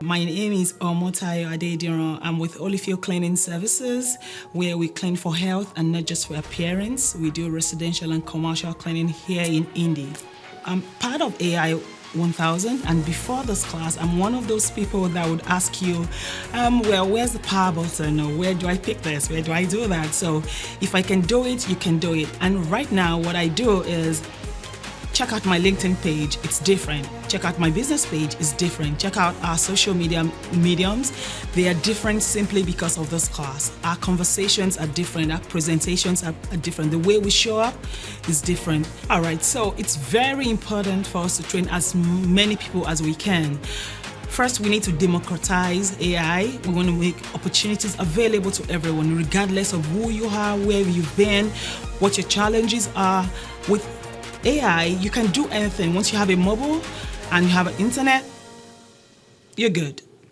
My name is Omotayo Adediran. I'm with HolyField Cleaning Services, where we clean for health and not just for appearance. We do residential and commercial cleaning here in Indy. I'm part of AI 1000, and before this class, I'm one of those people that would ask you, well, where's the power button? Or where do I pick this? Where do I do that? So if I can do it, you can do it. And right now, what I do is check out my LinkedIn page, it's different. Check out my business page, it's different. Check out our social media mediums. They are different simply because of this class. Our conversations are different, our presentations are different. The way we show up is different. All right, so it's very important for us to train as many people as we can. First, we need to democratize AI. We want to make opportunities available to everyone, regardless of who you are, where you've been, what your challenges are. With AI, you can do anything. Once you have a mobile and you have an internet, you're good.